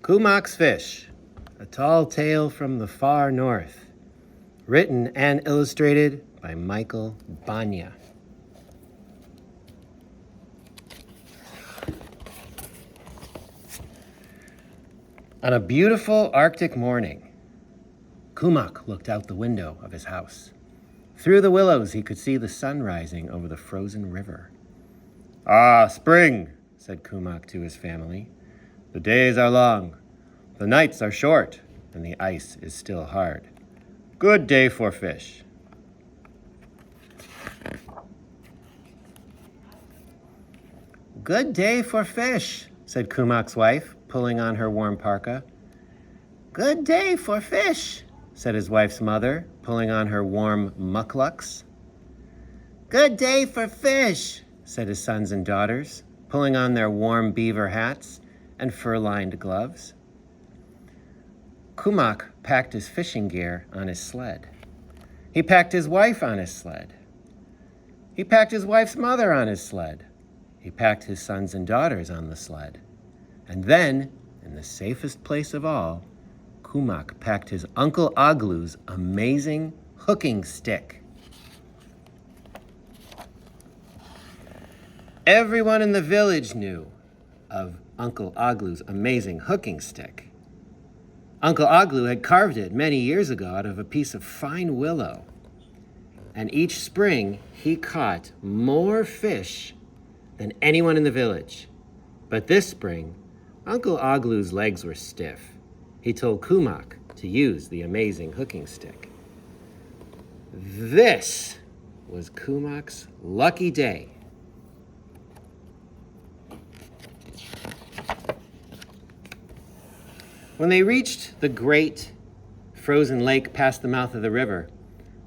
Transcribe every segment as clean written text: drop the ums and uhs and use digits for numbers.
Kumak's Fish, a tall tale from the far north, written and illustrated by Michael Bania. On a beautiful Arctic morning, Kumak looked out the window of his house. Through the willows, he could see the sun rising over the frozen river. "Ah, spring," said Kumak to his family. "The days are long, the nights are short, and the ice is still hard. Good day for fish." "Good day for fish," said Kumak's wife, pulling on her warm parka. "Good day for fish," said his wife's mother, pulling on her warm mukluks. "Good day for fish," said his sons and daughters, pulling on their warm beaver hats and fur-lined gloves. Kumak packed his fishing gear on his sled. He packed his wife on his sled. He packed his wife's mother on his sled. He packed his sons and daughters on the sled. And then, in the safest place of all, Kumak packed his Uncle Aglu's amazing hooking stick. Everyone in the village knew of Uncle Aglu's amazing hooking stick. Uncle Aglu had carved it many years ago out of a piece of fine willow. And each spring, he caught more fish than anyone in the village. But this spring, Uncle Aglu's legs were stiff. He told Kumak to use the amazing hooking stick. This was Kumak's lucky day. When they reached the great frozen lake past the mouth of the river,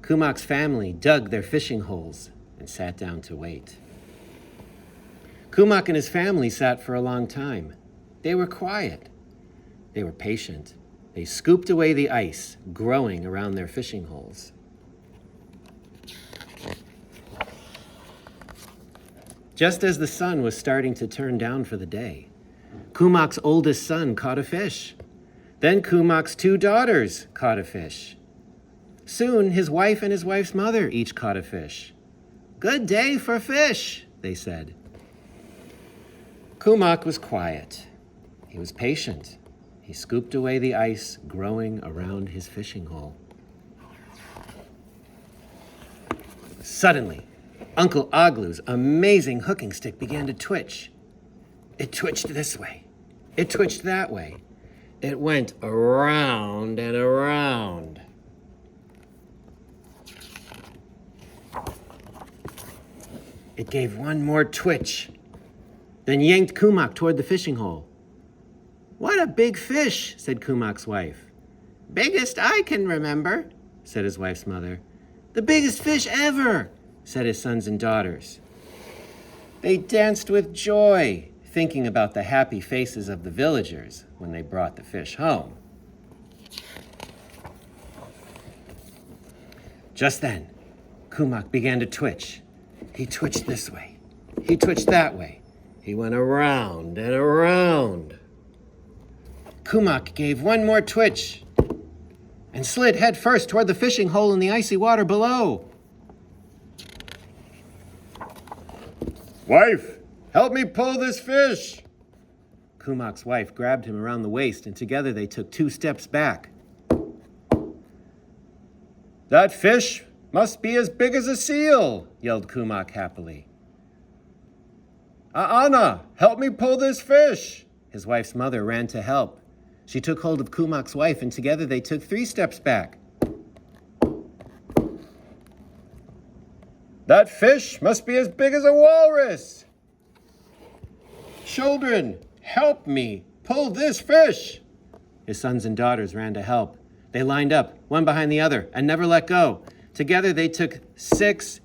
Kumak's family dug their fishing holes and sat down to wait. Kumak and his family sat for a long time. They were quiet. They were patient. They scooped away the ice growing around their fishing holes. Just as the sun was starting to turn down for the day, Kumak's oldest son caught a fish. Then Kumak's two daughters caught a fish. Soon, his wife and his wife's mother each caught a fish. "Good day for fish," they said. Kumak was quiet. He was patient. He scooped away the ice growing around his fishing hole. Suddenly, Uncle Aglu's amazing hooking stick began to twitch. It twitched this way. It twitched that way. It went around and around. It gave one more twitch, then yanked Kumak toward the fishing hole. "What a big fish," said Kumak's wife. "Biggest I can remember," said his wife's mother. "The biggest fish ever," said his sons and daughters. They danced with joy, thinking about the happy faces of the villagers when they brought the fish home. Just then, Kumak began to twitch. He twitched this way. He twitched that way. He went around and around. Kumak gave one more twitch and slid head first toward the fishing hole in the icy water below. "Wife, help me pull this fish." Kumak's wife grabbed him around the waist, and together they took 2 steps back. "That fish must be as big as a seal," yelled Kumak happily. "Anna, help me pull this fish." His wife's mother ran to help. She took hold of Kumak's wife, and together they took 3 steps back. "That fish must be as big as a walrus." "Children, help me pull this fish." His sons and daughters ran to help. They lined up, one behind the other, and never let go. Together they took 6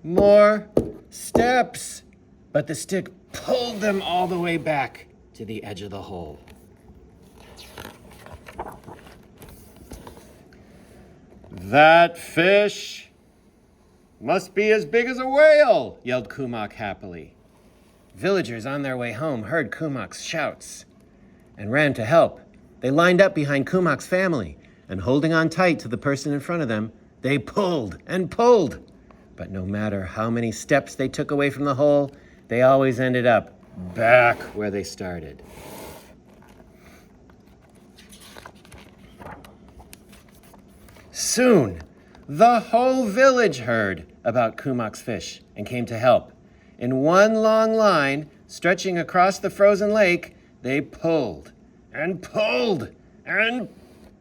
more steps, but the stick pulled them all the way back to the edge of the hole. "That fish must be as big as a whale," yelled Kumak happily. Villagers on their way home heard Kumak's shouts and ran to help. They lined up behind Kumak's family, and holding on tight to the person in front of them, they pulled and pulled. But no matter how many steps they took away from the hole, they always ended up back where they started. Soon, the whole village heard about Kumak's fish and came to help. In one long line, stretching across the frozen lake, they pulled and pulled and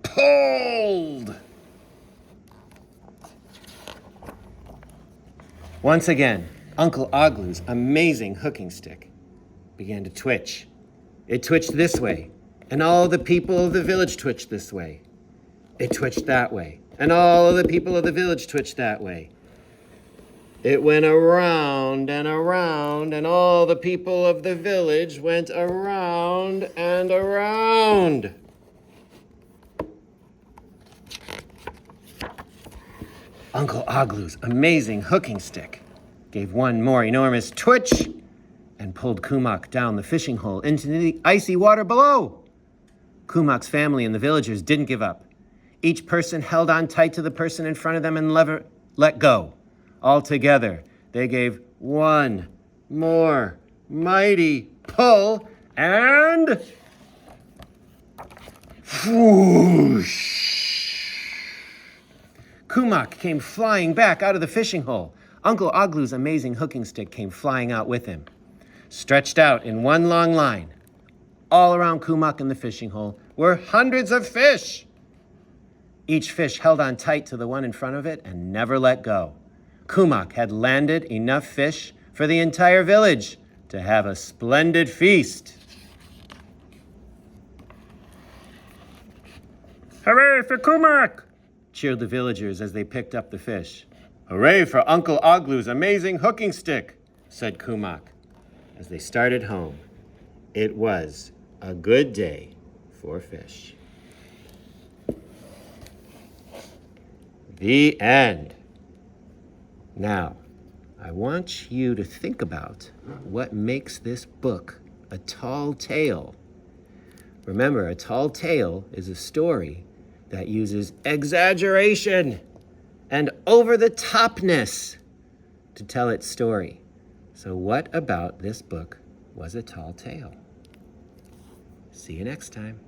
pulled. Once again, Uncle Oglu's amazing hooking stick began to twitch. It twitched this way, and all the people of the village twitched this way. It twitched that way, and all of the people of the village twitched that way. It went around and around, and all the people of the village went around and around. Uncle Oglu's amazing hooking stick gave one more enormous twitch and pulled Kumak down the fishing hole into the icy water below. Kumak's family and the villagers didn't give up. Each person held on tight to the person in front of them and never let go. All together, they gave one more mighty pull and whoosh! Kumak came flying back out of the fishing hole. Uncle Oglu's amazing hooking stick came flying out with him. Stretched out in one long line, all around Kumak in the fishing hole were hundreds of fish. Each fish held on tight to the one in front of it and never let go. Kumak had landed enough fish for the entire village to have a splendid feast. Hooray for Kumak! Cheered the villagers as they picked up the fish. Hooray for Uncle Oglu's amazing hooking stick, said Kumak as they started home. It was a good day for fish. The end. Now, I want you to think about what makes this book a tall tale. Remember, a tall tale is a story that uses exaggeration and over-the-topness to tell its story. So what about this book was a tall tale? See you next time.